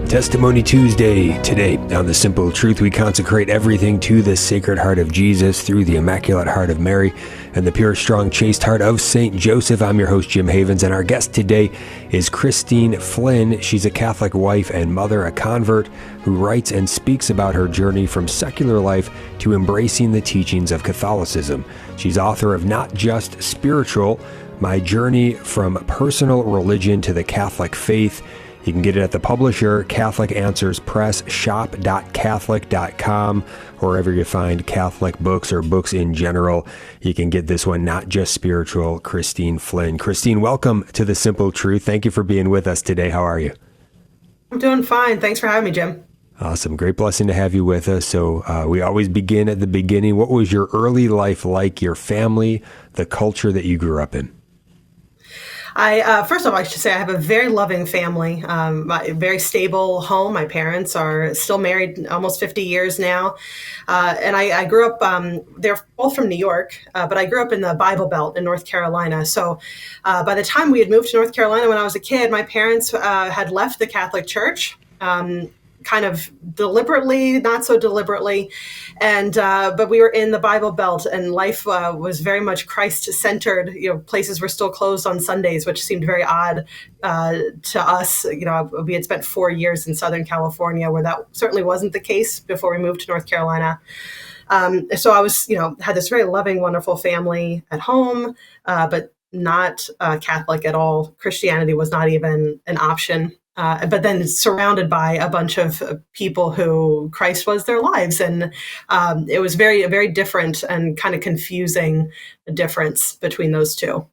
Testimony Tuesday. Today, on The Simple Truth, we consecrate everything to the Sacred Heart of Jesus through the Immaculate Heart of Mary and the pure, strong, chaste heart of St. Joseph. I'm your host, Jim Havens, and our guest today is Christine Flynn. She's a Catholic wife and mother, a convert, who writes and speaks about her journey from secular life to embracing the teachings of Catholicism. She's author of Not Just Spiritual, My Journey from Personal Religion to the Catholic Faith. You can get it at the publisher, Catholic Answers Press, shop.catholic.com, wherever you find Catholic books or books in general. You can get this one, Not Just Spiritual, Christine Flynn. Christine, welcome to The Simple Truth. Thank you for being with us today. How are you? I'm doing fine. Thanks for having me, Jim. Awesome. Great blessing to have you with us. So we always begin at the beginning. What was your early life like, your family, the culture that you grew up in? First of all, I should say I have a very loving family, a very stable home. My parents are still married almost 50 years now. And I grew up, they're both from New York, but I grew up in the Bible Belt in North Carolina. So by the time we had moved to North Carolina when I was a kid, my parents had left the Catholic Church. Kind of deliberately, not so deliberately. And, but we were in the Bible Belt and life was very much Christ-centered. You know, places were still closed on Sundays, which seemed very odd to us. You know, we had spent 4 years in Southern California where that certainly wasn't the case before we moved to North Carolina. So I was, had this very loving, wonderful family at home, but not Catholic at all. Christianity was not even an option. But then surrounded by a bunch of people who Christ was their lives. And it was very, very different and kind of confusing difference between those two.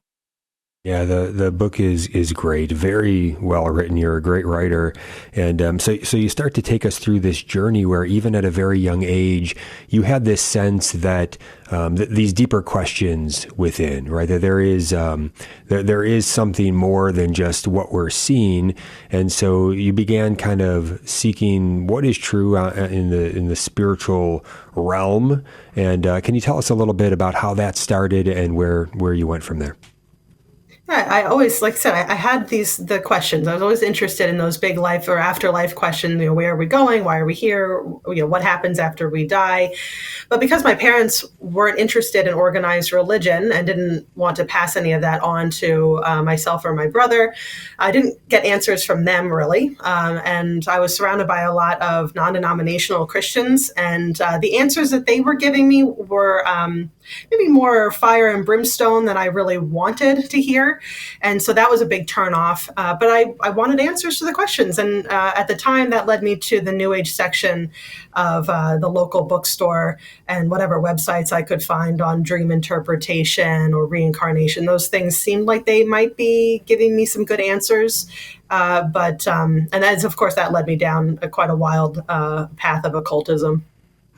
Yeah, the book is great, very well written. You're a great writer, and so you start to take us through this journey where even at a very young age, you had this sense that these deeper questions within, right? That there is something more than just what we're seeing, and so you began kind of seeking what is true in the spiritual realm. And can you tell us a little bit about how that started and where you went from there? Yeah, I always, like I said, I had the questions. I was always interested in those big life or afterlife questions. You know, where are we going? Why are we here? You know, what happens after we die? But because my parents weren't interested in organized religion and didn't want to pass any of that on to myself or my brother, I didn't get answers from them really. And I was surrounded by a lot of non-denominational Christians, and the answers that they were giving me were maybe more fire and brimstone than I really wanted to hear. And so that was a big turnoff. But I wanted answers to the questions. And at the time, that led me to the New Age section of the local bookstore and whatever websites I could find on dream interpretation or reincarnation. Those things seemed like they might be giving me some good answers. And that's, of course, that led me down quite a wild path of occultism.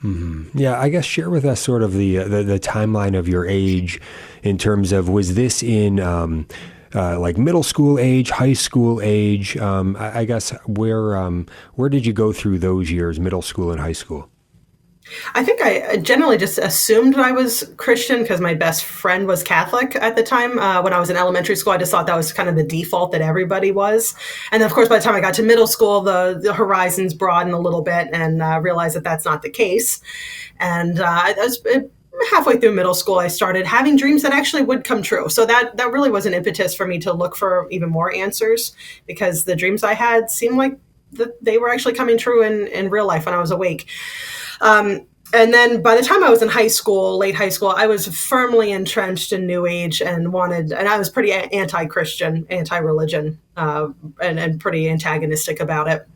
Mm-hmm. Yeah, I guess share with us sort of the timeline of your age in terms of, was this in like middle school age, high school age? I guess where did you go through those years, middle school and high school? I think I generally just assumed I was Christian because my best friend was Catholic at the time. When I was in elementary school, I just thought that was kind of the default that everybody was. And of course, by the time I got to middle school, the horizons broadened a little bit and realized that that's not the case. And halfway through middle school, I started having dreams that actually would come true. So that really was an impetus for me to look for even more answers, because the dreams I had seemed like they were actually coming true in real life when I was awake. And then by the time I was in high school, late high school, I was firmly entrenched in New Age and I was pretty anti-Christian, anti-religion, and pretty antagonistic about it.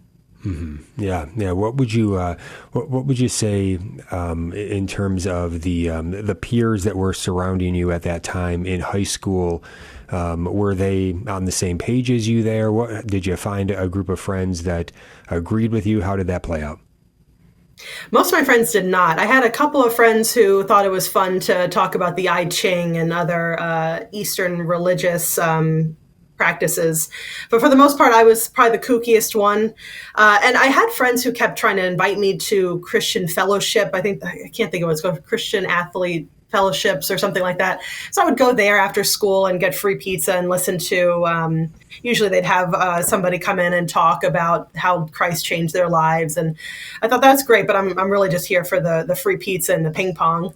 Mm-hmm. Yeah. What would you say in terms of the peers that were surrounding you at that time in high school? Were they on the same page as you there? What did you find a group of friends that agreed with you? How did that play out? Most of my friends did not. I had a couple of friends who thought it was fun to talk about the I Ching and other Eastern religious practices. But for the most part, I was probably the kookiest one. And I had friends who kept trying to invite me to Christian fellowship. I can't think of what it's called, Christian athlete fellowships or something like that. So I would go there after school and get free pizza and listen to, usually they'd have somebody come in and talk about how Christ changed their lives. And I thought that's great, but I'm really just here for the free pizza and the ping pong.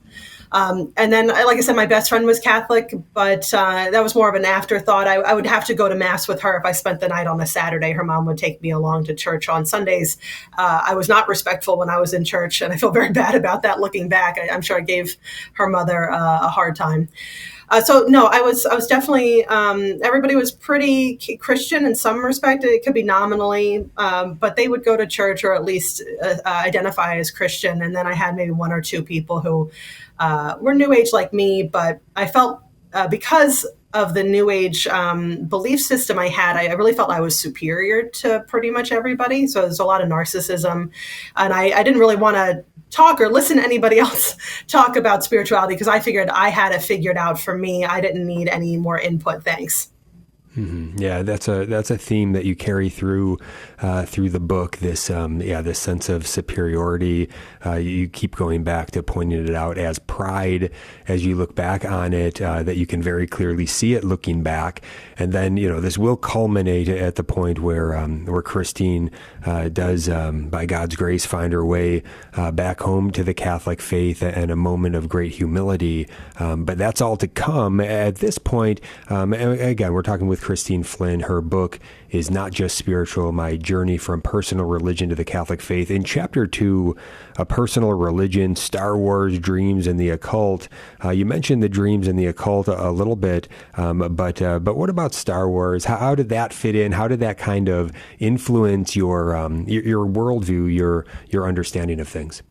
And then, like I said, my best friend was Catholic, but that was more of an afterthought. I would have to go to Mass with her if I spent the night on a Saturday. Her mom would take me along to church on Sundays. I was not respectful when I was in church, and I feel very bad about that looking back. I'm sure I gave her mother a hard time. So no, I was definitely, everybody was pretty Christian in some respect. It could be nominally, but they would go to church or at least identify as Christian. And then I had maybe one or two people who were New Age like me, but I felt because of the New Age belief system I had, I really felt I was superior to pretty much everybody. So there's a lot of narcissism, and I didn't really want to talk or listen to anybody else talk about spirituality because I figured I had it figured out for me. I didn't need any more input. Thanks. Mm-hmm. Yeah, that's a theme that you carry through the book. This sense of superiority. You keep going back to pointing it out as pride as you look back on it. That you can very clearly see it looking back, and then this will culminate at the point where Christine does, by God's grace, find her way back home to the Catholic faith and a moment of great humility. But that's all to come at this point. And again, we're talking with Christine Flynn. Her book is Not Just Spiritual: My Journey from Personal Religion to the Catholic Faith. In Chapter 2, A Personal Religion, Star Wars, Dreams, and the Occult, you mentioned the dreams and the occult a little bit, but what about Star Wars? How did that fit in? How did that kind of influence your worldview, your understanding of things?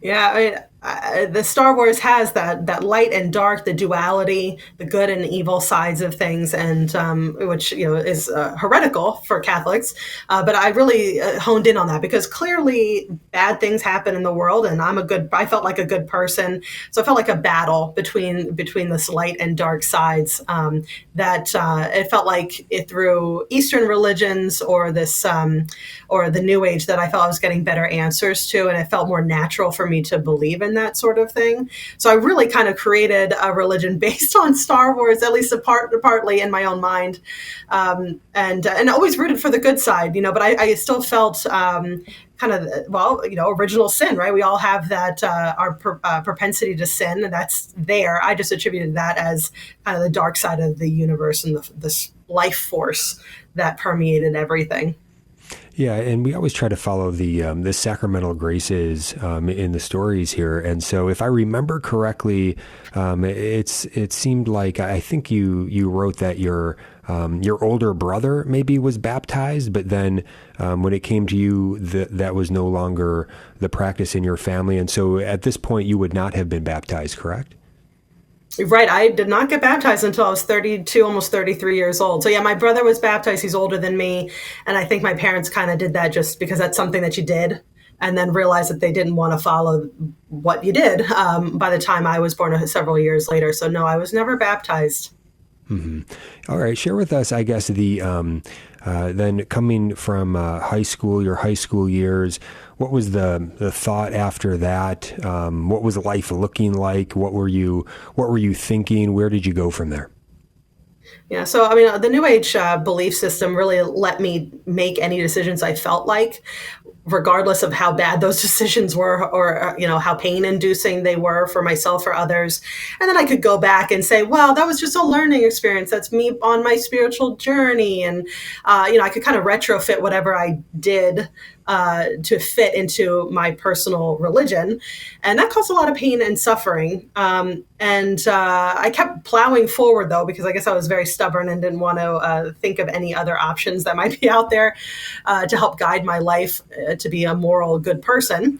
Yeah, the Star Wars has that light and dark, the duality, the good and evil sides of things, and which is heretical for Catholics. But I really honed in on that because clearly bad things happen in the world, and I felt like a good person, so I felt like a battle between this light and dark sides. That it felt like through Eastern religions or this or the New Age that I felt I was getting better answers to, and it felt more natural for me to believe in that sort of thing. So I really kind of created a religion based on Star Wars, at least partly in my own mind, and always rooted for the good side, But I still felt kind of, original sin, right? We all have that our propensity to sin, and that's there. I just attributed that as kind of the dark side of the universe and this life force that permeated everything. Yeah, and we always try to follow the sacramental graces in the stories here. And so, if I remember correctly, it seemed like I think you wrote that your older brother maybe was baptized, but then when it came to you, that was no longer the practice in your family. And so, at this point, you would not have been baptized, correct? Right. I did not get baptized until I was 32, almost 33 years old. So yeah, my brother was baptized. He's older than me. And I think my parents kind of did that just because that's something that you did, and then realized that they didn't want to follow what you did by the time I was born several years later. So no, I was never baptized. Mm-hmm. All right. Share with us, I guess, then coming from high school, your high school years, what was the thought after that? What was life looking like? What were you thinking? Where did you go from there? Yeah, so I mean, the New Age belief system really let me make any decisions I felt like, regardless of how bad those decisions were, or how pain-inducing they were for myself or others. And then I could go back and say, well, that was just a learning experience. That's me on my spiritual journey, and I could kind of retrofit whatever I did to fit into my personal religion. And that caused a lot of pain and suffering. And I kept plowing forward, though, because I guess I was very stubborn and didn't want to think of any other options that might be out there to help guide my life to be a moral, good person.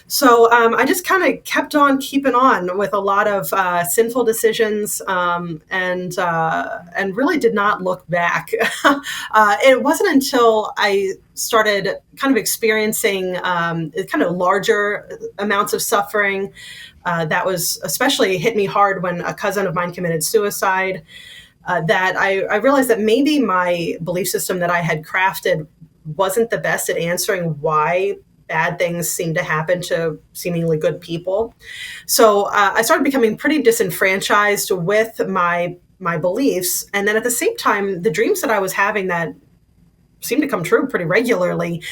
So I just kind of kept on keeping on with a lot of sinful decisions, and really did not look back. It wasn't until I started kind of experiencing kind of larger amounts of suffering that was especially hit me hard when a cousin of mine committed suicide, that I realized that maybe my belief system that I had crafted wasn't the best at answering why bad things seem to happen to seemingly good people. So I started becoming pretty disenfranchised with my beliefs, and then at the same time, the dreams that I was having that seemed to come true pretty regularly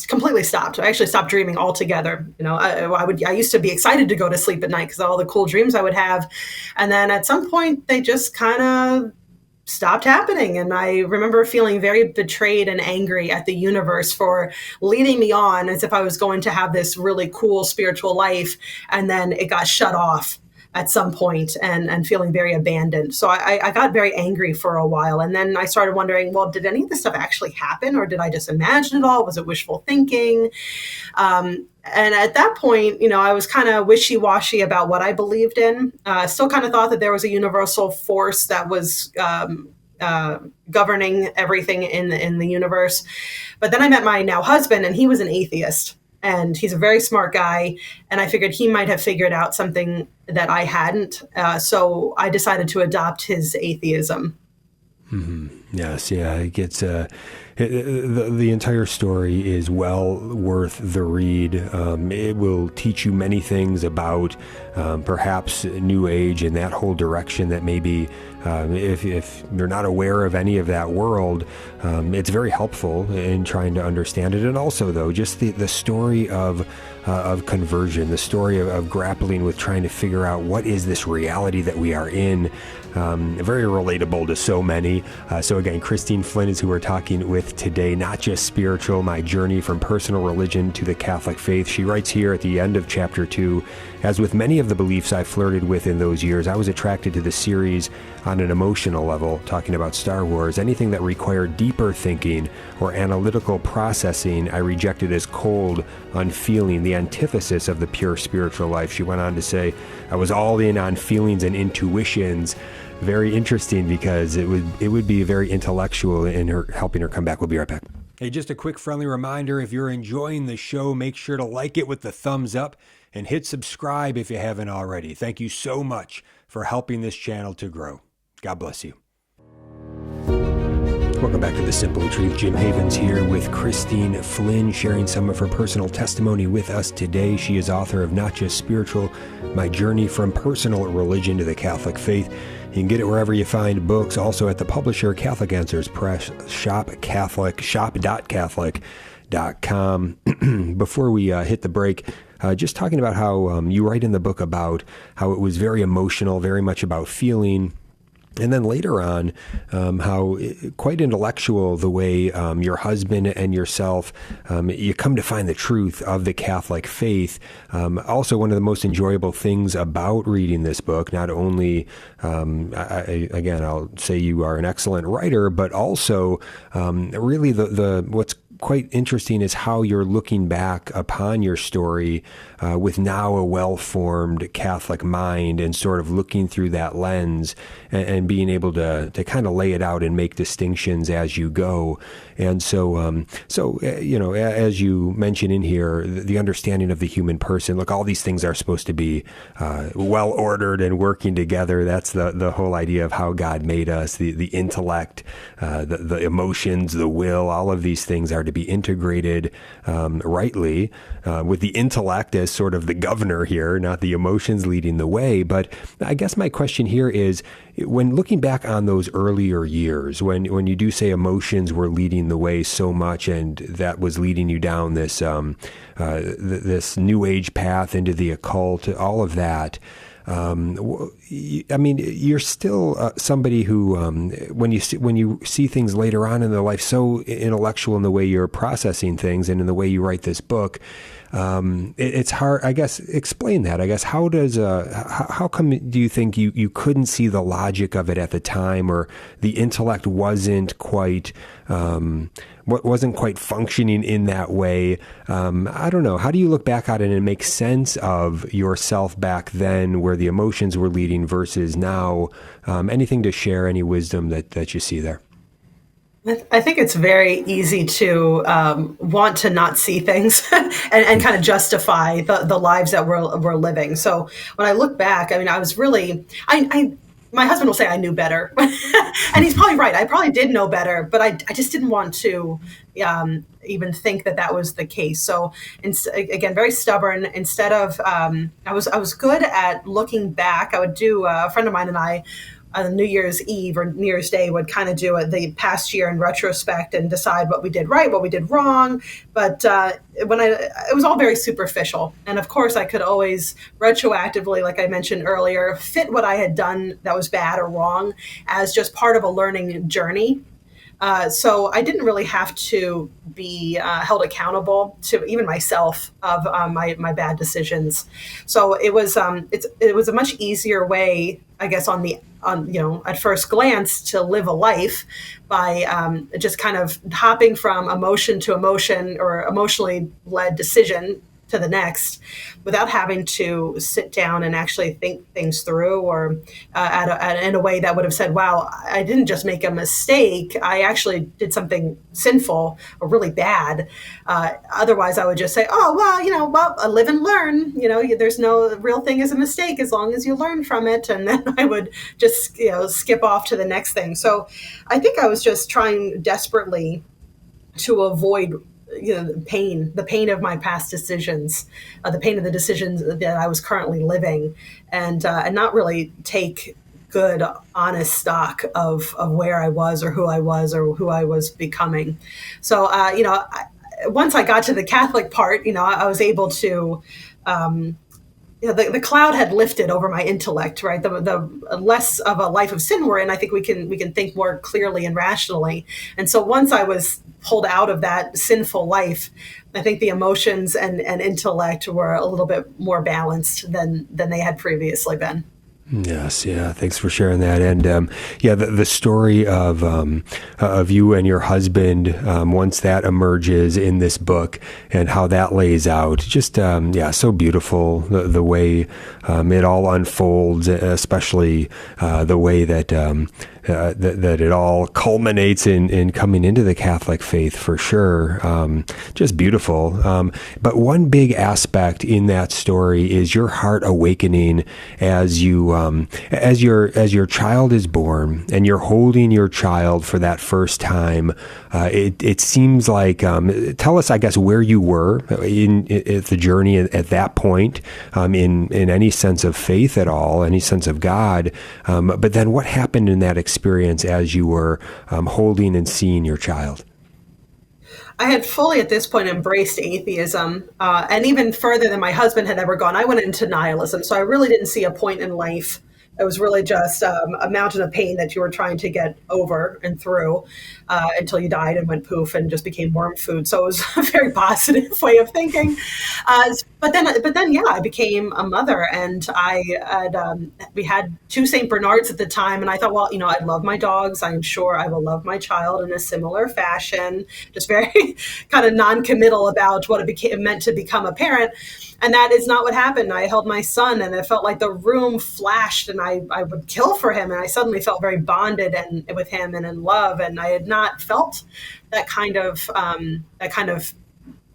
completely stopped. I actually stopped dreaming altogether. I used to be excited to go to sleep at night because all the cool dreams I would have, and then at some point they just kind of stopped happening. And I remember feeling very betrayed and angry at the universe for leading me on as if I was going to have this really cool spiritual life, and then it got shut off at some point, and feeling very abandoned. So I got very angry for a while. And then I started wondering, well, did any of this stuff actually happen, or did I just imagine it all? Was it wishful thinking? And at that point, I was kind of wishy-washy about what I believed in. Still kind of thought that there was a universal force that was governing everything in the universe. But then I met my now husband, and he was an atheist. And he's a very smart guy. And I figured he might have figured out something that I hadn't. So I decided to adopt his atheism. Mm-hmm. Yes, yeah, it gets the entire story is well worth the read. It will teach you many things about perhaps New Age and that whole direction that maybe if you're not aware of any of that world, it's very helpful in trying to understand it. And also, though, just the story of conversion, the story of grappling with trying to figure out what is this reality that we are in. Very relatable to so many. So again, Christine Flynn is who we're talking with today. Not Just Spiritual, My Journey from Personal Religion to the Catholic Faith. She writes here at the end of chapter 2, as with many of the beliefs I flirted with in those years, I was attracted to the series on an emotional level, talking about Star Wars. Anything that required deeper thinking or analytical processing, I rejected as cold, unfeeling, the antithesis of the pure spiritual life. She went on to say, I was all in on feelings and intuitions. Very interesting, because it would be very intellectual in her helping her come back. We'll be right back. Hey, just a quick friendly reminder, if you're enjoying the show, make sure to like it with the thumbs up and hit subscribe if you haven't already. Thank you so much for helping this channel to grow. God bless you. Welcome back to The Simple Truth. Jim Havens here with Christine Flynn, sharing some of her personal testimony with us today. She is author of Not Just Spiritual, My Journey from Personal Religion to the Catholic Faith. You can get it wherever you find books. Also at the publisher, Catholic Answers Press, shop.catholic.com. Before we hit the break, just talking about how you write in the book about how it was very emotional, very much about feeling. And then later on, how quite intellectual the way your husband and yourself, you come to find the truth of the Catholic faith. Also, one of the most enjoyable things about reading this book, not only, again, I'll say you are an excellent writer, but also really the what's quite interesting is how you're looking back upon your story with now a well-formed Catholic mind, and sort of looking through that lens and being able to kind of lay it out and make distinctions as you go. And so, as you mention in here, the understanding of the human person, look, all these things are supposed to be well ordered and working together. That's the whole idea of how God made us, the intellect, the emotions, the will, all of these things are to be integrated rightly, with the intellect as sort of the governor here, not the emotions leading the way. But I guess my question here is, when looking back on those earlier years, when you do say emotions were leading the way so much, and that was leading you down this this New Age path into the occult, all of that, I mean, you're still somebody who, when you see things later on in their life, so intellectual in the way you're processing things and in the way you write this book, it's hard, I guess. Explain that. I guess, how come do you think you couldn't see the logic of it at the time, or the intellect wasn't quite functioning in that way? I don't know. How do you look back at it and make sense of yourself back then, where the emotions were leading, versus now? Anything to share, any wisdom that you see there? I think it's very easy to want to not see things and kind of justify the lives that we're living. So when I look back, I mean, I was really, my husband will say I knew better, and he's probably right. I probably did know better, but I just didn't want to even think that that was the case. So, again, very stubborn. Instead of, I was good at looking back. I would do a friend of mine and I. New Year's Eve or New Year's Day would kind of do the past year in retrospect and decide what we did right, what we did wrong. But it was all very superficial, and of course, I could always retroactively, like I mentioned earlier, fit what I had done that was bad or wrong as just part of a learning journey. So I didn't really have to be held accountable to even myself of my bad decisions. So it was a much easier way, I guess, on at first glance to live a life by just kind of hopping from emotion to emotion or emotionally led decision to the next without having to sit down and actually think things through or in a way that would have said, wow, I didn't just make a mistake. I actually did something sinful or really bad. Otherwise, I would just say, oh, well, I live and learn. There's no real thing as a mistake as long as you learn from it. And then I would just, skip off to the next thing. So I think I was just trying desperately to avoid the pain of my past decisions, the pain of the decisions that I was currently living, and not really take good, honest stock of where I was or who I was becoming. So, once I got to the Catholic part, I was able to. The cloud had lifted over my intellect, right? The less of a life of sin we're in, I think we can think more clearly and rationally. And so once I was pulled out of that sinful life, I think the emotions and intellect were a little bit more balanced than they had previously been. Yes, yeah. Thanks for sharing that. And the story of you and your husband, once that emerges in this book, and how that lays out, just so beautiful. The way it all unfolds, especially the way that that it all culminates in coming into the Catholic faith, for sure. Just beautiful. But one big aspect in that story is your heart awakening as your child is born and you're holding your child for that first time. It seems like, tell us, I guess, where you were in the journey at that point, in any sense of faith at all, any sense of God. But then what happened in that experience as you were holding and seeing your child? I had fully at this point embraced atheism, and even further than my husband had ever gone. I went into nihilism, so I really didn't see a point in life. It was really just a mountain of pain that you were trying to get over and through until you died and went poof and just became worm food. So it was a very positive way of thinking. Yeah, I became a mother, and we had two Saint Bernards at the time, and I thought, well, I love my dogs. I'm sure I will love my child in a similar fashion. Just very kind of non-committal about what it meant to become a parent. And that is not what happened. I held my son, and it felt like the room flashed, and I would kill for him. And I suddenly felt very bonded and with him and in love. And I had not felt that kind of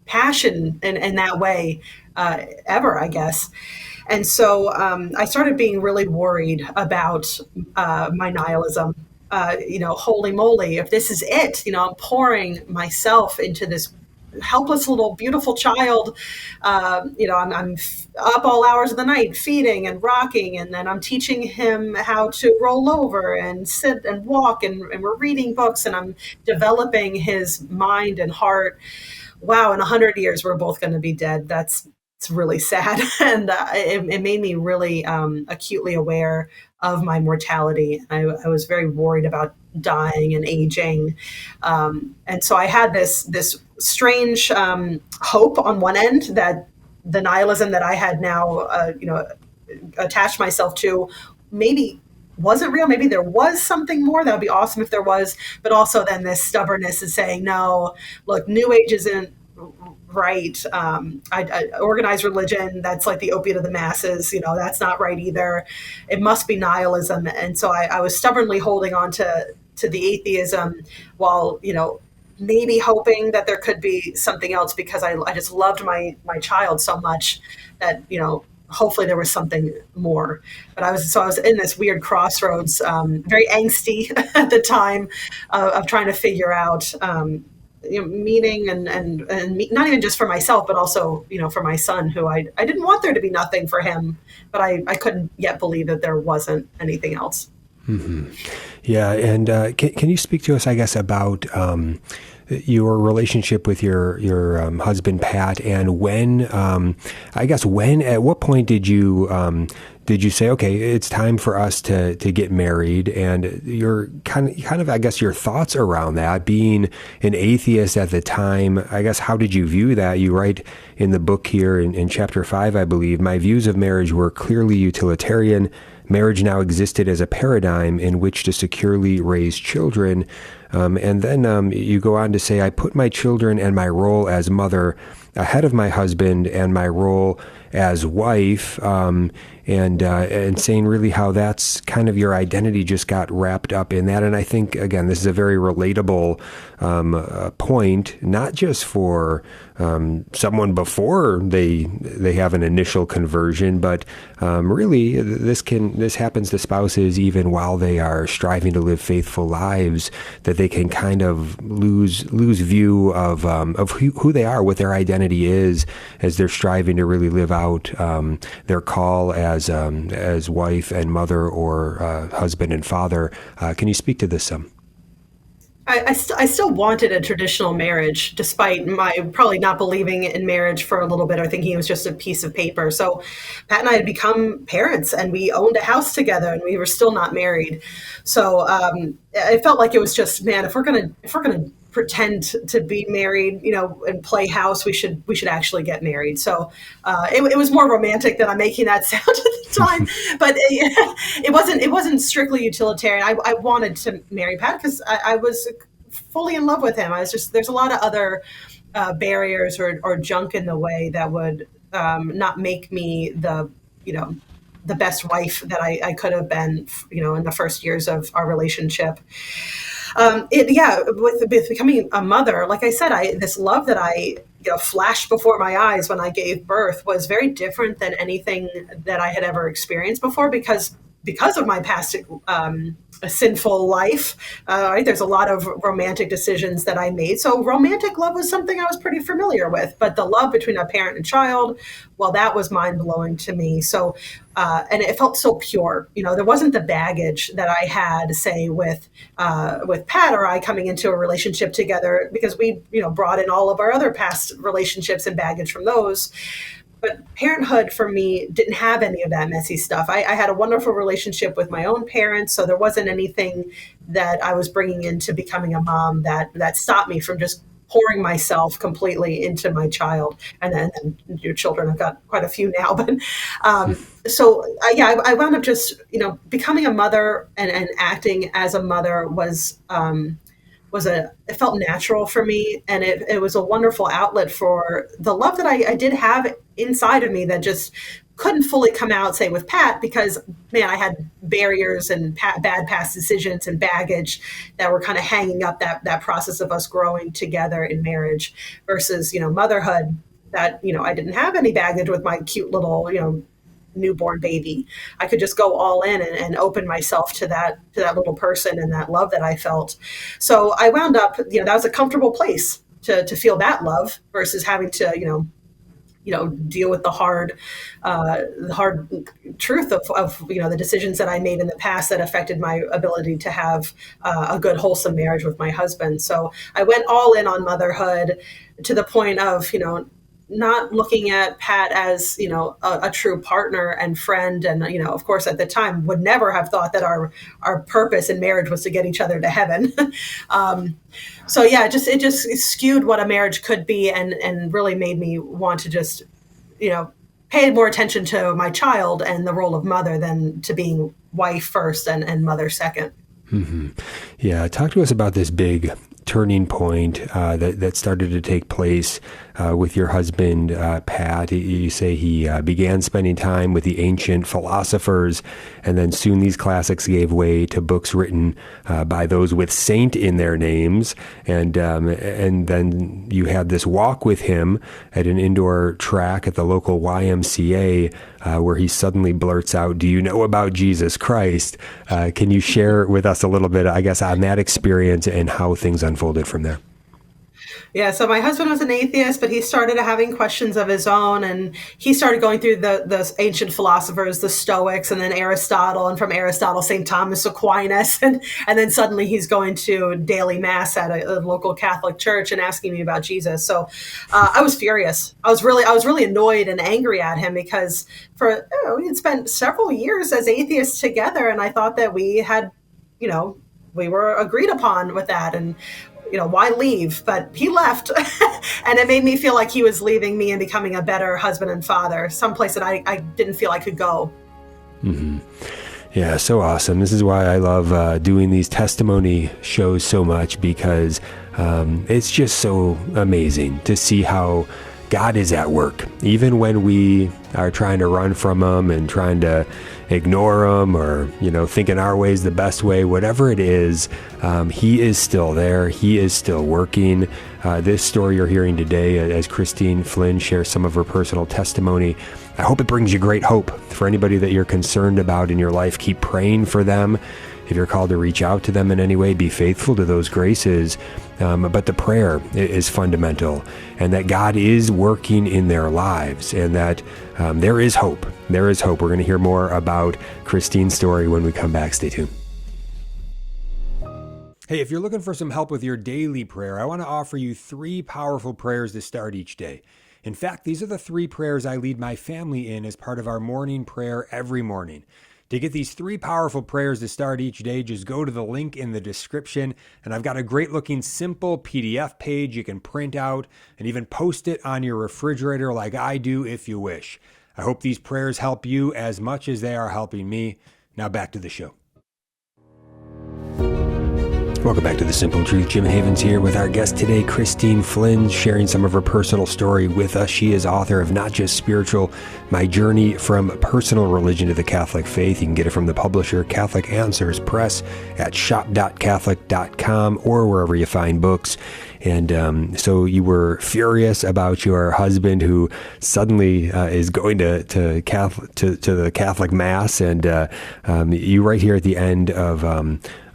passion in that way ever, I guess. And so I started being really worried about my nihilism. Holy moly, if this is it, I'm pouring myself into this helpless little beautiful child. I'm up all hours of the night feeding and rocking, and then I'm teaching him how to roll over and sit and walk, and we're reading books, and I'm developing his mind and heart. Wow, in 100 years we're both going to be dead. It's really sad. And it made me really acutely aware of my mortality. I was very worried about dying and aging. And so I had this strange hope on one end that the nihilism that I had now, attached myself to, maybe wasn't real. Maybe there was something more. That would be awesome if there was. But also then this stubbornness is saying, no, look, New Age isn't right. Organized religion, that's like the opiate of the masses. That's not right either. It must be nihilism. And so I was stubbornly holding on to the atheism while, maybe hoping that there could be something else, because I just loved my child so much that, hopefully there was something more. But I was in this weird crossroads, very angsty at the time, of trying to figure out, meaning not even just for myself, but also, for my son, who I didn't want there to be nothing for him, but I couldn't yet believe that there wasn't anything else. Yeah, and can you speak to us, I guess, about your relationship with your husband Pat, and at what point did you say, okay, it's time for us to get married? And your kind of I guess your thoughts around that, being an atheist at the time, I guess, how did you view that? You write in the book here in chapter 5, I believe, my views of marriage were clearly utilitarian. Marriage now existed as a paradigm in which to securely raise children. And then you go on to say, I put my children and my role as mother ahead of my husband and my role as wife, and saying really how that's kind of your identity just got wrapped up in that. And I think, again, this is a very relatable point, not just for someone before they have an initial conversion, but really this happens to spouses even while they are striving to live faithful lives, that they can kind of lose view of who they are, what their identity is, as they're striving to really live out their call as wife and mother, or husband and father. Can you speak to this some? I still wanted a traditional marriage, despite my probably not believing in marriage for a little bit, or thinking it was just a piece of paper. So Pat and I had become parents, and we owned a house together, and we were still not married. So it felt like it was just, man, if we're gonna pretend to be married, and play house, we should actually get married. So it was more romantic than I'm making that sound at the time, but it wasn't strictly utilitarian. I wanted to marry Pat because I was fully in love with him. There's a lot of other barriers or junk in the way that would not make me the best wife that I could have been, in the first years of our relationship. With becoming a mother, like I said, this love that I flashed before my eyes when I gave birth was very different than anything that I had ever experienced before, because of my past a sinful life. Right? There's a lot of romantic decisions that I made. So romantic love was something I was pretty familiar with, but the love between a parent and child, well, that was mind blowing to me. So, and it felt so pure. There wasn't the baggage that I had, say, with Pat or I coming into a relationship together, because we, brought in all of our other past relationships and baggage from those. But parenthood for me didn't have any of that messy stuff. I had a wonderful relationship with my own parents, so there wasn't anything that I was bringing into becoming a mom that stopped me from just pouring myself completely into my child. And then your children, I've got quite a few now, but I wound up just becoming a mother, and acting as a mother it felt natural for me, and it was a wonderful outlet for the love that I did have inside of me that just couldn't fully come out, say, with Pat, because, man, I had barriers and bad past decisions and baggage that were kind of hanging up that process of us growing together in marriage, versus, motherhood, that, I didn't have any baggage with my cute little, newborn baby. I could just go all in and open myself to that little person and that love that I felt. So I wound up, that was a comfortable place to feel that love, versus having to, deal with the hard truth of the decisions that I made in the past that affected my ability to have a good, wholesome marriage with my husband. So I went all in on motherhood, to the point of, not looking at Pat as, a true partner and friend. And, of course, at the time would never have thought that our purpose in marriage was to get each other to heaven. It just skewed what a marriage could be, and really made me want to just, pay more attention to my child and the role of mother than to being wife first and mother second. Mm-hmm. Yeah. Talk to us about this big turning point that started to take place with your husband, Pat. You say he began spending time with the ancient philosophers, and then soon these classics gave way to books written by those with saint in their names. And then you had this walk with him at an indoor track at the local YMCA where he suddenly blurts out, "Do you know about Jesus Christ?" Can you share with us a little bit, I guess, on that experience and how things unfolded from there? Yeah, so my husband was an atheist, but he started having questions of his own, and he started going through the ancient philosophers, the Stoics, and then Aristotle, and from Aristotle, St. Thomas Aquinas, and then suddenly he's going to daily mass at a local Catholic church and asking me about Jesus. So I was furious. I was really annoyed and angry at him because we had spent several years as atheists together, and I thought that we had, we were agreed upon with that, and why leave? But he left. And it made me feel like he was leaving me and becoming a better husband and father, someplace that I didn't feel I could go. Mm-hmm. Yeah, so awesome. This is why I love doing these testimony shows so much, because it's just so amazing to see how God is at work, even when we are trying to run from him and trying to ignore him, or thinking our way is the best way. Whatever it is, he is still there. He is still working. This story you're hearing today, as Christine Flynn shares some of her personal testimony, I hope it brings you great hope. For anybody that you're concerned about in your life, keep praying for them. If you're called to reach out to them in any way, be faithful to those graces. But the prayer is fundamental, and that God is working in their lives, and that there is hope. There is hope. We're going to hear more about Christine's story when we come back. Stay tuned. Hey, if you're looking for some help with your daily prayer, I want to offer you 3 powerful prayers to start each day. In fact, these are the 3 prayers I lead my family in as part of our morning prayer every morning. To get these 3 powerful prayers to start each day, just go to the link in the description, and I've got a great looking simple PDF page you can print out and even post it on your refrigerator like I do if you wish. I hope these prayers help you as much as they are helping me. Now back to the show. Welcome back to The Simple Truth. Jim Havens here with our guest today, Christine Flynn, sharing some of her personal story with us. She is author of Not Just Spiritual, My Journey from Personal Religion to the Catholic Faith. You can get it from the publisher, Catholic Answers Press, at shop.catholic.com or wherever you find books. And so you were furious about your husband who suddenly is going to the Catholic Mass. And you right here at the end of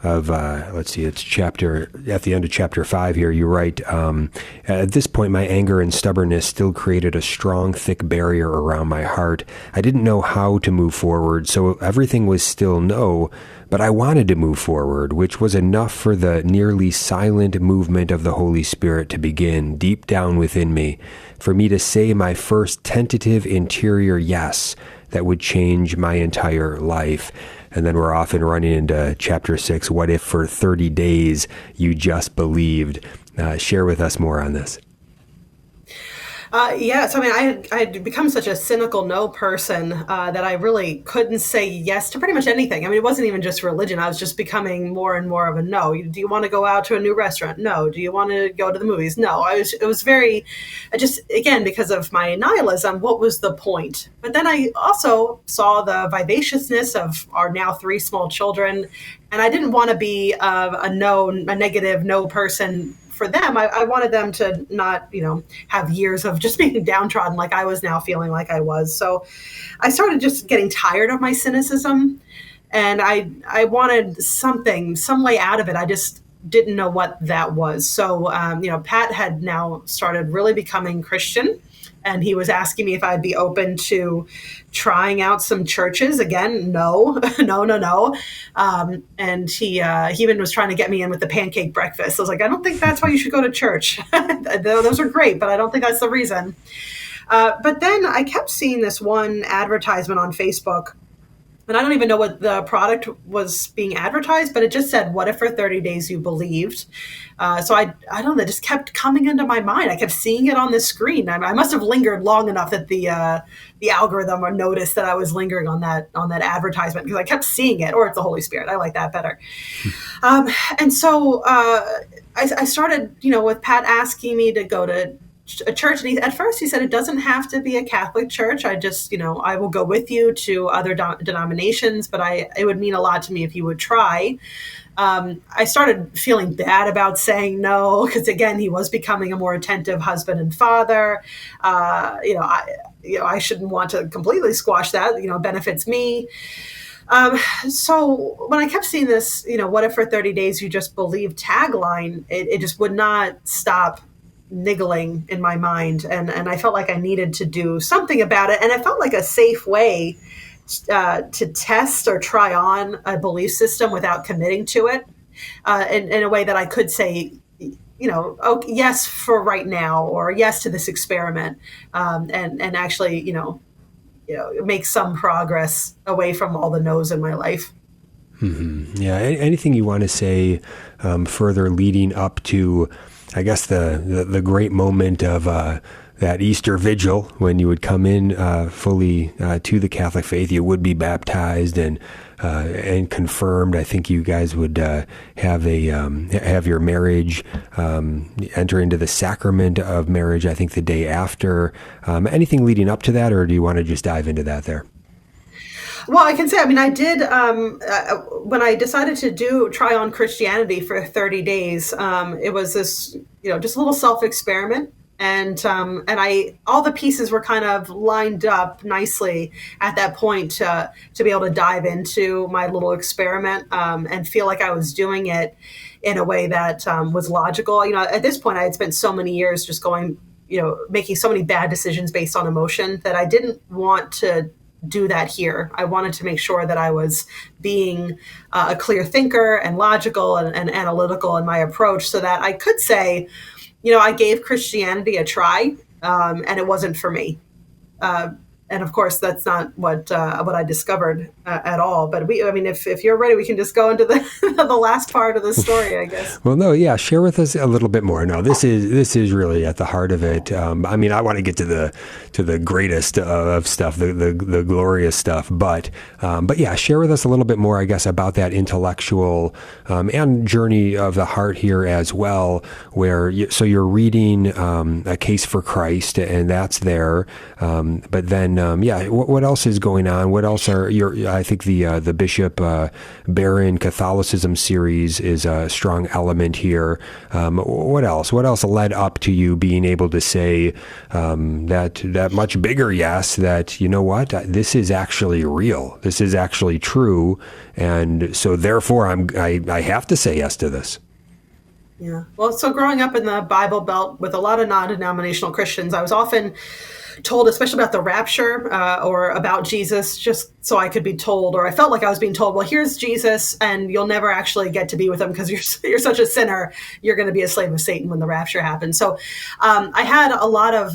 let's see, it's at the end of chapter 5 here, you write, at this point, my anger and stubbornness still created a strong, thick barrier around my heart. I didn't know how to move forward, so everything was still no, but I wanted to move forward, which was enough for the nearly silent movement of the Holy Spirit to begin deep down within me, for me to say my first tentative interior yes that would change my entire life. And then we're off and running into chapter 6. What if for 30 days you just believed? Share with us more on this. So I had become such a cynical no person that I really couldn't say yes to pretty much anything. I mean, it wasn't even just religion. I was just becoming more and more of a no. Do you want to go out to a new restaurant? No. Do you want to go to the movies? No. It was very, again, because of my nihilism, what was the point? But then I also saw the vivaciousness of our now 3 small children, and I didn't want to be a negative no person for them. I wanted them to not, have years of just being downtrodden like I was now feeling like I was. So I started just getting tired of my cynicism, and I wanted some way out of it. I just didn't know what that was. So, Pat had now started really becoming Christian, and he was asking me if I'd be open to trying out some churches. Again, no. And he even was trying to get me in with the pancake breakfast. I was like, I don't think that's why you should go to church. Those are great, but I don't think that's the reason. But then I kept seeing this one advertisement on Facebook And I don't even know what the product was being advertised, but it just said, "What if for 30 days you believed?" So I don't know, it just kept coming into my mind. I kept seeing it on the screen. I must have lingered long enough that the algorithm or noticed that I was lingering on that advertisement, because I kept seeing it. Or it's the Holy Spirit. I like that better. And so I started, with Pat asking me to go to a church. And at first he said, it doesn't have to be a Catholic church. I just, I will go with you to other denominations, but it would mean a lot to me if you would try. I started feeling bad about saying no, because again, he was becoming a more attentive husband and father. I shouldn't want to completely squash that. Benefits me. So when I kept seeing this, what if for 30 days you just believe tagline, it just would not stop niggling in my mind. And I felt like I needed to do something about it. And it felt like a safe way to test or try on a belief system without committing to it, in a way that I could say, oh, yes, for right now, or yes to this experiment, and actually, make some progress away from all the no's in my life. Mm-hmm. Yeah. Anything you want to say further leading up to, I guess, the great moment of that Easter vigil, when you would come in fully to the Catholic faith, you would be baptized and confirmed. I think you guys would have your marriage, enter into the sacrament of marriage, I think the day after. Anything leading up to that, or do you want to just dive into that there? Well, I can say, I did, when I decided to try on Christianity for 30 days, it was this, just a little self-experiment. And all the pieces were kind of lined up nicely at that point to be able to dive into my little experiment, and feel like I was doing it in a way that was logical. At this point, I had spent so many years just going, making so many bad decisions based on emotion, that I didn't want to do that here. I wanted to make sure that I was being a clear thinker and logical and analytical in my approach, so that I could say, I gave Christianity a try, and it wasn't for me. And of course, that's not what I discovered at all. But if you're ready, we can just go into the the last part of the story, I guess. Well, no, yeah, share with us a little bit more. No, this is really at the heart of it. I want to get to the greatest of stuff, the glorious stuff. But yeah, share with us a little bit more, I guess, about that intellectual and journey of the heart here as well. So you're reading A Case for Christ, and that's there. But then, what else is going on? What else I think the Bishop Barron Catholicism series is a strong element here. What else? What else led up to you being able to say that much bigger yes, that, what, this is actually real. This is actually true. And so therefore I have to say yes to this. Yeah. Well, so growing up in the Bible Belt with a lot of non-denominational Christians, I was often told, especially about the rapture, or about Jesus, just so I could be told, or I felt like I was being told, well, here's Jesus, and you'll never actually get to be with him because you're such a sinner. You're going to be a slave of Satan when the rapture happens. So I had a lot of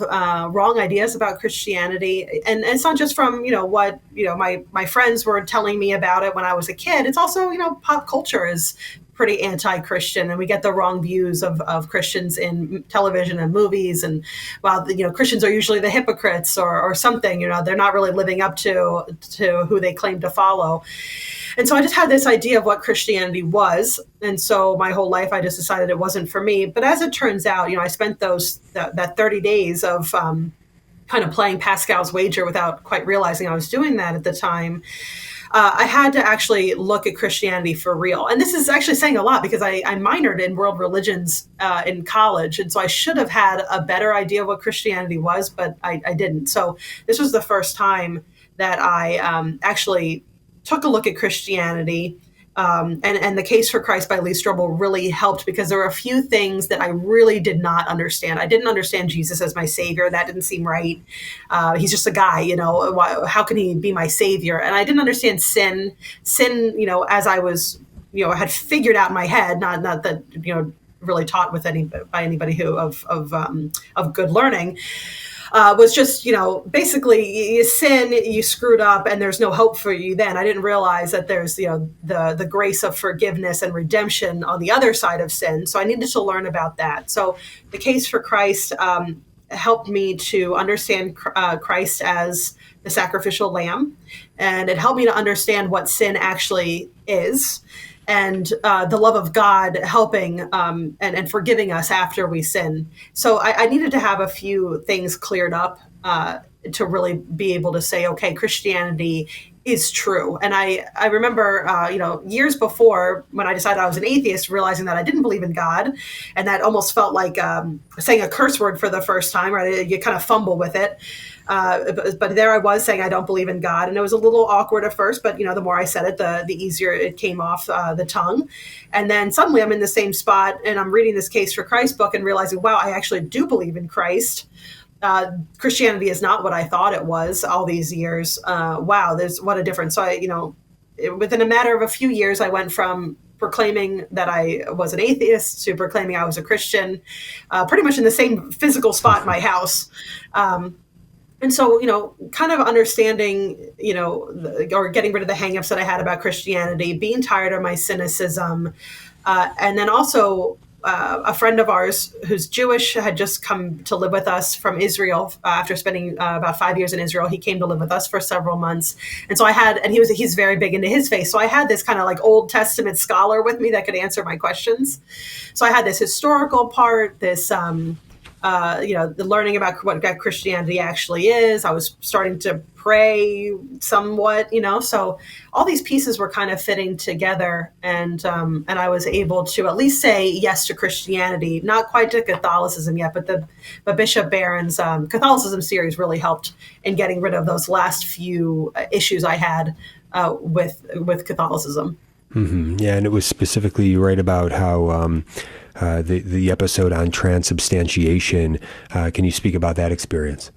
wrong ideas about Christianity, and it's not just from what my friends were telling me about it when I was a kid. It's also pop culture is pretty anti-Christian, and we get the wrong views of Christians in television and movies. And Christians are usually the hypocrites or something. They're not really living up to who they claim to follow. And so I just had this idea of what Christianity was, and so my whole life I just decided it wasn't for me. But as it turns out, I spent that 30 days of kind of playing Pascal's wager without quite realizing I was doing that at the time. I had to actually look at Christianity for real. And this is actually saying a lot, because I minored in world religions in college. And so I should have had a better idea of what Christianity was, but I didn't. So this was the first time that I actually took a look at Christianity. And The Case for Christ by Lee Strobel really helped, because there were a few things that I really did not understand. I didn't understand Jesus as my savior. That didn't seem right. He's just a guy, how can he be my savior? And I didn't understand sin, as I was, had figured out in my head, not that, really taught by anybody who of good learning. was just, basically you sin, you screwed up, and there's no hope for you then. I didn't realize that there's, the grace of forgiveness and redemption on the other side of sin. So I needed to learn about that. So the case for Christ helped me to understand Christ as the sacrificial lamb, and it helped me to understand what sin actually is, and the love of God helping and forgiving us after we sin. So I needed to have a few things cleared up to really be able to say, okay, Christianity is true. And I remember, years before, when I decided I was an atheist, realizing that I didn't believe in God, and that almost felt like saying a curse word for the first time, right? You kind of fumble with it. But there I was saying I don't believe in God, and it was a little awkward at first. But the more I said it, the easier it came off the tongue. And then suddenly I'm in the same spot, and I'm reading this Case for Christ book and realizing, wow, I actually do believe in Christ. Christianity is not what I thought it was all these years. Wow, there's what a difference. So within a matter of a few years, I went from proclaiming that I was an atheist to proclaiming I was a Christian, pretty much in the same physical spot in my house. And so, kind of understanding, or getting rid of the hangups that I had about Christianity, being tired of my cynicism, and then also a friend of ours who's Jewish had just come to live with us from Israel after spending about 5 years in Israel. He came to live with us for several months. And so he's very big into his faith. So I had this kind of like Old Testament scholar with me that could answer my questions. So I had this historical part, this, the learning about what Christianity actually is. I was starting to pray somewhat, so all these pieces were kind of fitting together, and I was able to at least say yes to Christianity, not quite to Catholicism yet, but Bishop Barron's Catholicism series really helped in getting rid of those last few issues I had with Catholicism. Mm-hmm. Yeah, and it was specifically, you write about how the episode on transubstantiation. Can you speak about that experience?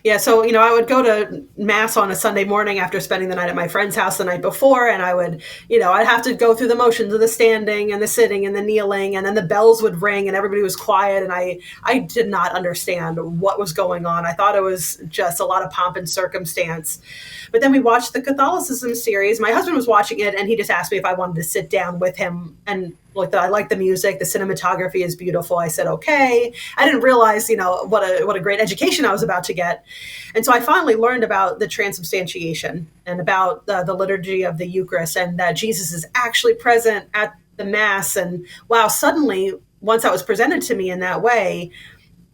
Yeah, so I would go to mass on a Sunday morning after spending the night at my friend's house the night before, and I would, I'd have to go through the motions of the standing and the sitting and the kneeling, and then the bells would ring and everybody was quiet, and I did not understand what was going on. I thought it was just a lot of pomp and circumstance. But then we watched the Catholicism series. My husband was watching it, and he just asked me if I wanted to sit down with him, and I like the music, the cinematography is beautiful. I said, okay. I didn't realize, what a great education I was about to get. And so I finally learned about the transubstantiation and about the liturgy of the Eucharist, and that Jesus is actually present at the Mass. And wow, suddenly, once that was presented to me in that way,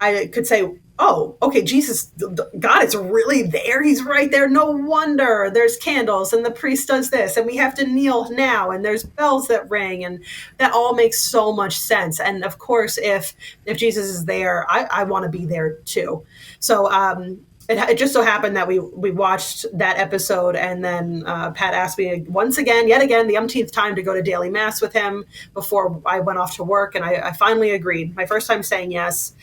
I could say, oh, okay, Jesus, God is really there. He's right there. No wonder there's candles and the priest does this and we have to kneel now and there's bells that ring, and that all makes so much sense. And of course, if Jesus is there, I want to be there too. So it just so happened that we watched that episode, and then Pat asked me yet again, the umpteenth time to go to daily mass with him before I went off to work, and I finally agreed. My first time saying yes.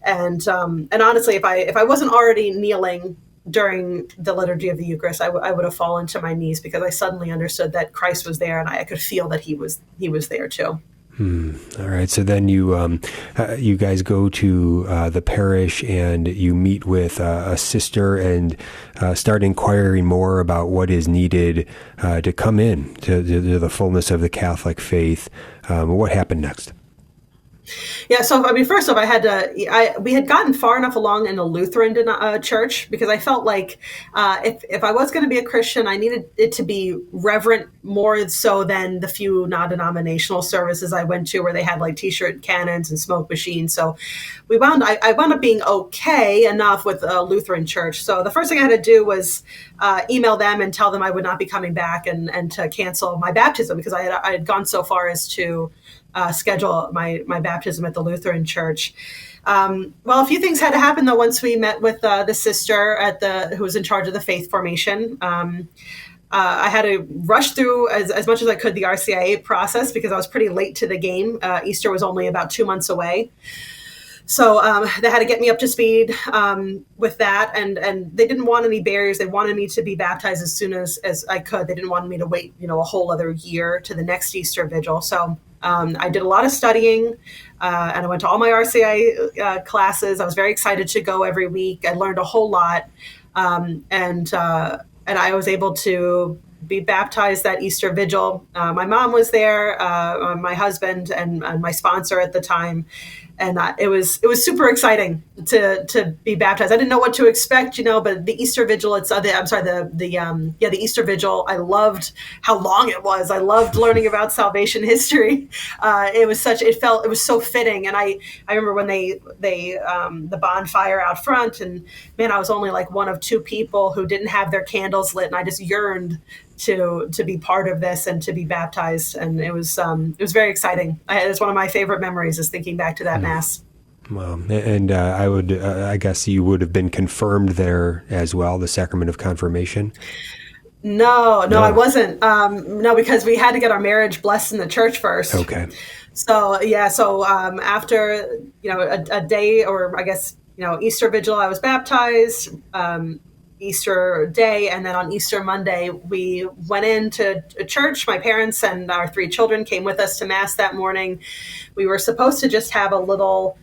And honestly, if I wasn't already kneeling during the liturgy of the Eucharist, I would have fallen to my knees, because I suddenly understood that Christ was there, and I could feel that he was there too. All right. So then you guys go to the parish and you meet with a sister and start inquiring more about what is needed to come in to the fullness of the Catholic faith. What happened next? Yeah, so first off, we had gotten far enough along in the Lutheran church, because I felt like if I was going to be a Christian, I needed it to be reverent more so than the few non-denominational services I went to where they had like t-shirt cannons and smoke machines. So I wound up being okay enough with a Lutheran church. So the first thing I had to do was email them and tell them I would not be coming back, and to cancel my baptism, because I had gone so far as to schedule my baptism at the Lutheran church. Well, a few things had to happen though once we met with the sister who was in charge of the faith formation. I had to rush through as much as I could the RCIA process, because I was pretty late to the game. Easter was only about 2 months away. So they had to get me up to speed with that, and they didn't want any barriers. They wanted me to be baptized as soon as I could. They didn't want me to wait, a whole other year to the next Easter vigil. So I did a lot of studying, and I went to all my RCI classes. I was very excited to go every week. I learned a whole lot, and I was able to be baptized that Easter Vigil. My mom was there, my husband, and my sponsor at the time, and it was super exciting to be baptized. I didn't know what to expect, but the Easter Vigil, the Easter Vigil. I loved how long it was. I loved learning about salvation history. It was so fitting, and I remember when they the bonfire out front, and man, I was only like one of two people who didn't have their candles lit, and I just yearned to be part of this and to be baptized, and it was very exciting. It's one of my favorite memories, is thinking back to that mass. Well, and I guess you would have been confirmed there as well, the sacrament of confirmation. No, I wasn't. No, because we had to get our marriage blessed in the church first. Okay. So yeah, after a day, or I guess Easter Vigil, I was baptized. Easter Day, and then on Easter Monday, we went into a church. My parents and our three children came with us to Mass that morning. We were supposed to just have a little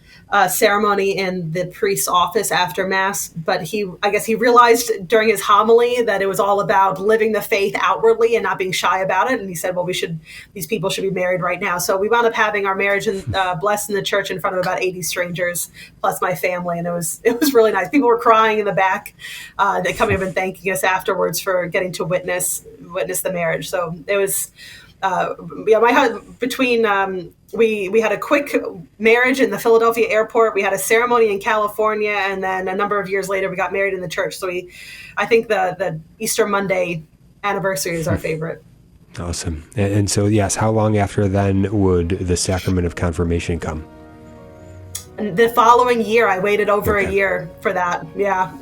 ceremony in the priest's office after Mass, but I guess he realized during his homily that it was all about living the faith outwardly and not being shy about it. And he said, well, these people should be married right now. So we wound up having our marriage blessed in the church in front of about 80 strangers, plus my family. And it was really nice. People were crying in the back. They coming up and thanking us afterwards for getting to witness the marriage. So it was, my husband, we had a quick marriage in the Philadelphia airport. We had a ceremony in California, and then a number of years later, we got married in the church. So I think the Easter Monday anniversary is our favorite. Awesome. And so, yes, how long after then would the sacrament of confirmation come? And the following year, I waited over a year for that. Yeah.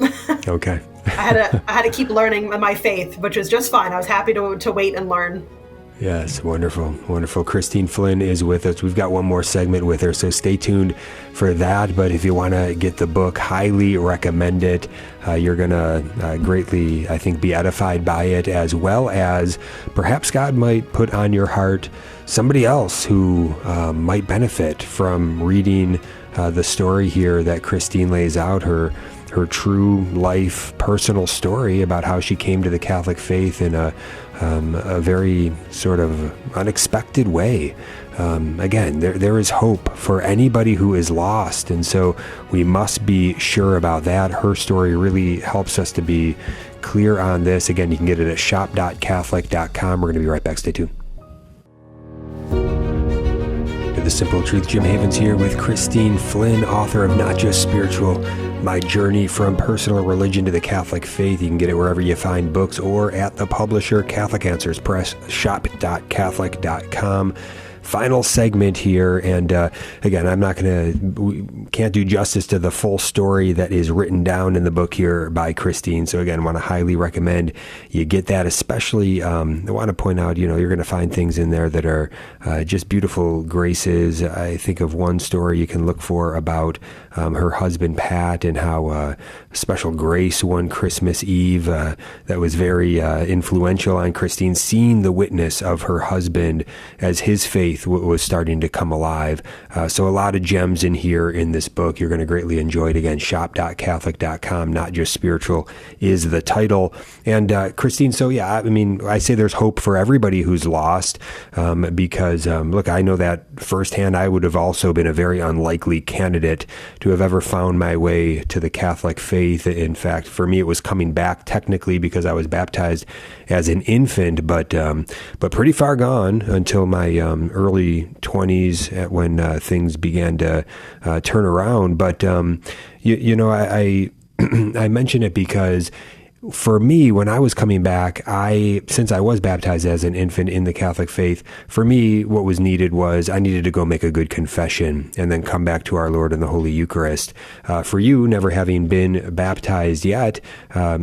Okay. I had to keep learning my faith, which was just fine. I was happy to wait and learn. Yes, wonderful, wonderful. Christine Flynn is with us. We've got one more segment with her, so stay tuned for that. But if you want to get the book, highly recommend it. You're going to greatly, I think, be edified by it, as well as perhaps God might put on your heart somebody else who might benefit from reading the story here that Christine lays out, her true life, personal story about how she came to the Catholic faith in a very sort of unexpected way. Again, there is hope for anybody who is lost, and so we must be sure about that. Her story really helps us to be clear on this. Again, you can get it at shop.catholic.com. We're going to be right back. Stay tuned. To The Simple Truth, Jim Havens here with Christine Flynn, author of Not Just Spiritual, My Journey from Personal Religion to the Catholic Faith. You can get it wherever you find books or at the publisher, Catholic Answers Press, shop.catholic.com. Final segment here, and again, we can't do justice to the full story that is written down in the book here by Christine. So again, I want to highly recommend you get that. Especially, I want to point out, you're going to find things in there that are just beautiful graces. I think of one story you can look for about her husband Pat, and how a special grace one Christmas Eve that was very influential on Christine, seeing the witness of her husband as his faith was starting to come alive. So a lot of gems in here in this book. You're going to greatly enjoy it. Again, shop.catholic.com. Not Just Spiritual is the title. And Christine, so yeah, I mean, I say there's hope for everybody who's lost, because look, I know that firsthand. I would have also been a very unlikely candidate to have ever found my way to the Catholic faith. In fact, for me, it was coming back technically because I was baptized as an infant, but pretty far gone until my early 20s, when things began to turn around. But I I mention it because for me, when I was coming back, since I was baptized as an infant in the Catholic faith, for me, what was needed was I needed to go make a good confession and then come back to our Lord in the Holy Eucharist. For you, never having been baptized yet,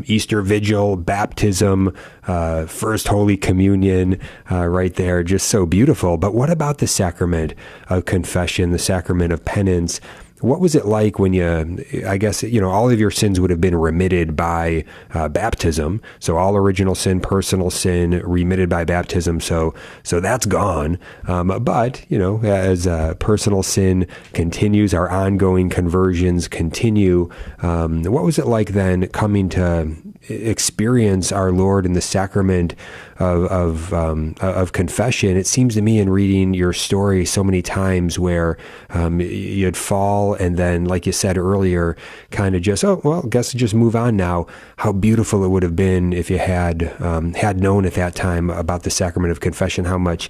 Easter Vigil, baptism, First Holy Communion, right there, just so beautiful. But what about the sacrament of confession, the sacrament of penance? what was it like when you, I guess, all of your sins would have been remitted by baptism. So all original sin, personal sin, remitted by baptism. So that's gone. But, as personal sin continues, our ongoing conversions continue. What was it like then coming to experience our Lord in the sacrament of confession? It seems to me in reading your story so many times where you'd fall and then, like you said earlier, kind of just, oh, well, guess just move on now. How beautiful it would have been if you had known at that time about the sacrament of confession, how much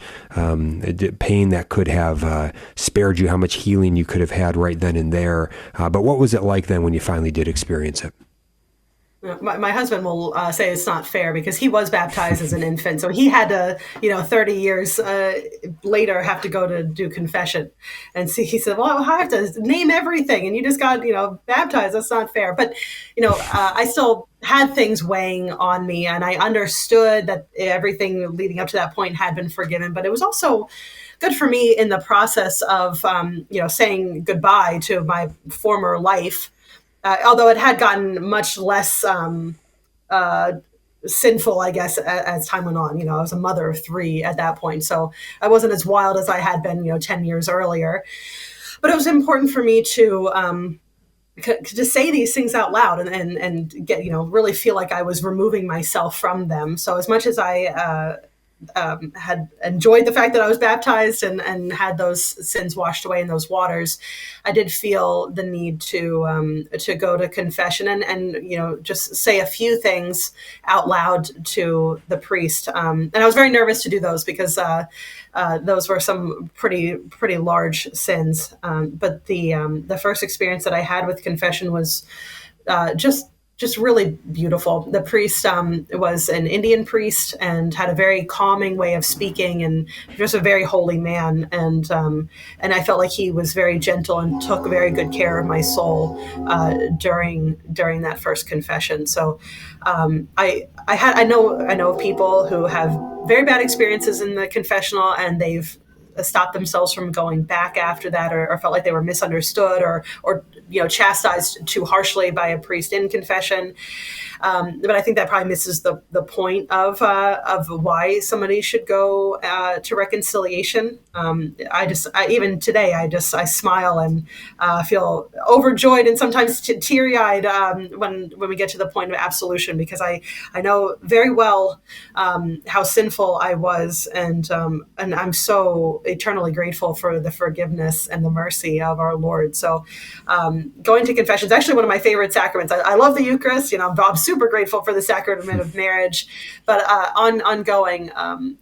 pain that could have spared you, how much healing you could have had right then and there. But what was it like then when you finally did experience it? My husband will say it's not fair because he was baptized as an infant. So he had to, 30 years later have to go to do confession. And see, he said, well, I have to name everything. And you just got, baptized. That's not fair. But, I still had things weighing on me. And I understood that everything leading up to that point had been forgiven. But it was also good for me in the process of, saying goodbye to my former life. Although it had gotten much less sinful, I guess, as time went on. I was a mother of three at that point, so I wasn't as wild as I had been, 10 years earlier. But it was important for me to say these things out loud and get, really feel like I was removing myself from them. So as much as I had enjoyed the fact that I was baptized and had those sins washed away in those waters, I did feel the need to go to confession and just say a few things out loud to the priest. And I was very nervous to do those because those were some pretty large sins. But the first experience that I had with confession was just really beautiful. The priest was an Indian priest and had a very calming way of speaking, and just a very holy man. And I felt like he was very gentle and took very good care of my soul during that first confession. So I know people who have very bad experiences in the confessional, and they've stopped themselves from going back after that, or felt like they were misunderstood or chastised too harshly by a priest in confession. But I think that probably misses the point of why somebody should go to reconciliation. Even today, I smile and feel overjoyed and sometimes teary-eyed when we get to the point of absolution, because I know very well how sinful I was, and I'm so eternally grateful for the forgiveness and the mercy of our Lord. So going to confession is actually one of my favorite sacraments. I love the Eucharist. I'm super grateful for the sacrament of marriage, but ongoing,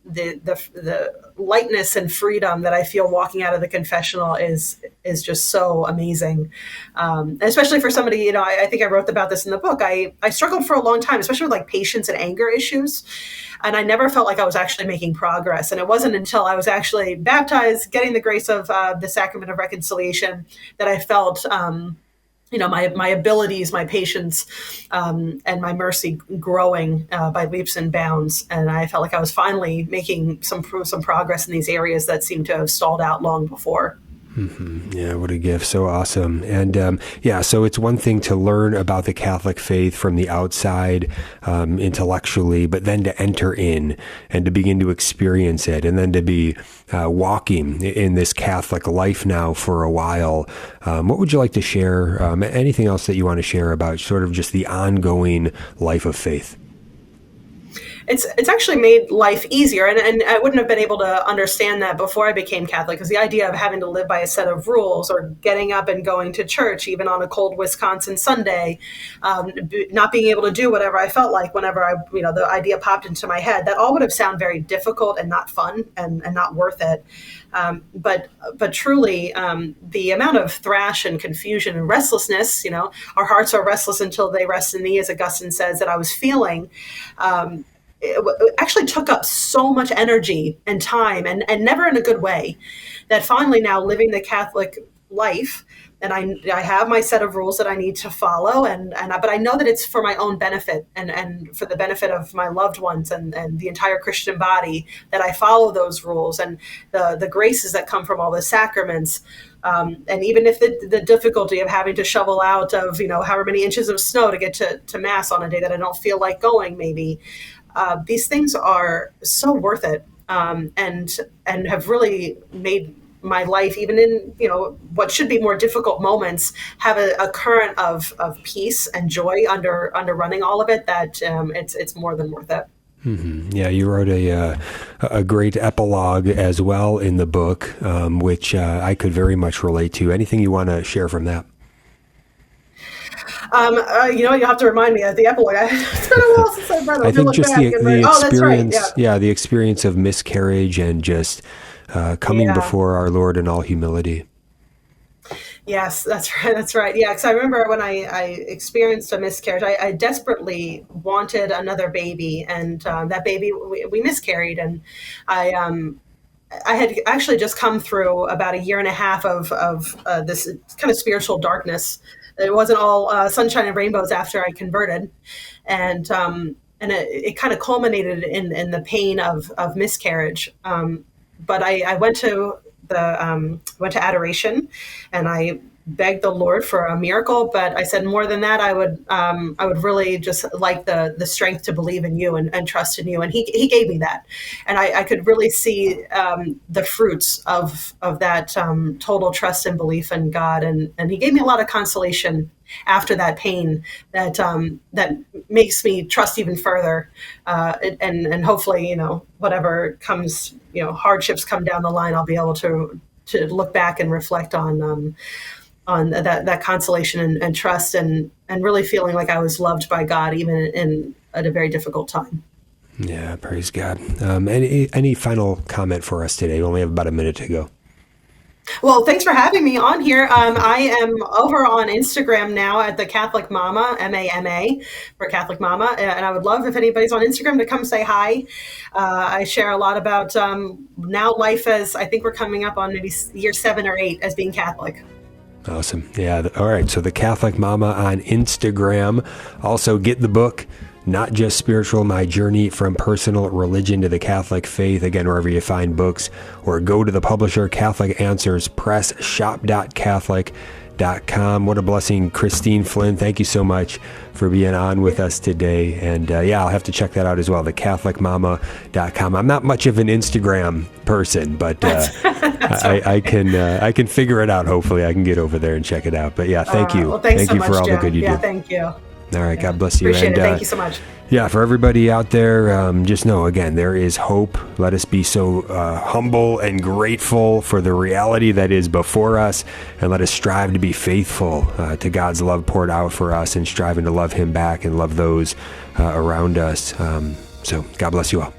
the lightness and freedom that I feel walking out of the confessional is just so amazing. And especially for somebody, I think I wrote about this in the book. I struggled for a long time, especially with like patience and anger issues. And I never felt like I was actually making progress. And it wasn't until I was actually baptized, getting the grace of the sacrament of reconciliation, that I felt my abilities, my patience, and my mercy growing by leaps and bounds. And I felt like I was finally making some progress in these areas that seemed to have stalled out long before. Mm-hmm. Yeah, what a gift. So awesome. And so it's one thing to learn about the Catholic faith from the outside intellectually, but then to enter in and to begin to experience it, and then to be walking in this Catholic life now for a while. What would you like to share? Anything else that you want to share about sort of just the ongoing life of faith? It's actually made life easier, and I wouldn't have been able to understand that before I became Catholic, because the idea of having to live by a set of rules, or getting up and going to church even on a cold Wisconsin Sunday, not being able to do whatever I felt like whenever the idea popped into my head, that all would have sounded very difficult and not fun and not worth it. But truly, the amount of thrash and confusion and restlessness, our hearts are restless until they rest in thee, as Augustine says, that I was feeling, it actually took up so much energy and time, and never in a good way, that finally now living the Catholic life, and I have my set of rules that I need to follow, but I know that it's for my own benefit and for the benefit of my loved ones and the entire Christian body, that I follow those rules, and the graces that come from all the sacraments And even if the difficulty of having to shovel out of, however many inches of snow to get to Mass on a day that I don't feel like going, maybe, these things are so worth it, and have really made my life, even in what should be more difficult moments, have a current of peace and joy under running all of it, that it's more than worth it. Mm-hmm. Yeah, you wrote a great epilogue as well in the book, which I could very much relate to. Anything you want to share from that? You have to remind me of the epilogue. It's been a while since I've read it. I think just the Oh, that's right. experience, Yeah. the experience of miscarriage and just coming Yeah. before our Lord in all humility. Yes, that's right. That's right. Yeah, because I remember when I experienced a miscarriage, I desperately wanted another baby, and that baby, we miscarried, and I had actually just come through about a year and a half of this kind of spiritual darkness. It wasn't all sunshine and rainbows after I converted, and it kind of culminated in the pain of miscarriage. But I went to adoration, and I begged the Lord for a miracle. But I said, more than that, I would really just like the strength to believe in you and trust in you. And he gave me that, and I could really see the fruits of that total trust and belief in God. And he gave me a lot of consolation after that pain that makes me trust even further, and hopefully, whatever comes, hardships come down the line, I'll be able to look back and reflect on that consolation and trust, and really feeling like I was loved by God even at a very difficult time. Yeah, praise God. Any final comment for us today? We only have about a minute to go. Well, thanks for having me on here. I am over on Instagram now at the Catholic Mama, MAMA, for Catholic Mama. And I would love if anybody's on Instagram to come say hi. I share a lot about now life as, I think we're coming up on maybe year 7 or 8 as being Catholic. Awesome. Yeah. All right. So the Catholic Mama on Instagram. Also get the book, Not Just Spiritual, My Journey from Personal Religion to the Catholic Faith. Again, wherever you find books, or go to the publisher, Catholic Answers Press, shop.catholic.com. What a blessing. Christine Flynn, thank you so much for being on with us today. And I'll have to check that out as well, thecatholicmama.com. I'm not much of an Instagram person, but I can figure it out. Hopefully I can get over there and check it out. But yeah, thank you. Well, thanks thank so you much, for all Jim. the good you do. Yeah, thank you. All right. God bless you. Appreciate it. Thank you so much. Yeah, for everybody out there, just know, again, there is hope. Let us be so humble and grateful for the reality that is before us, and let us strive to be faithful to God's love poured out for us, and striving to love him back and love those around us. So God bless you all.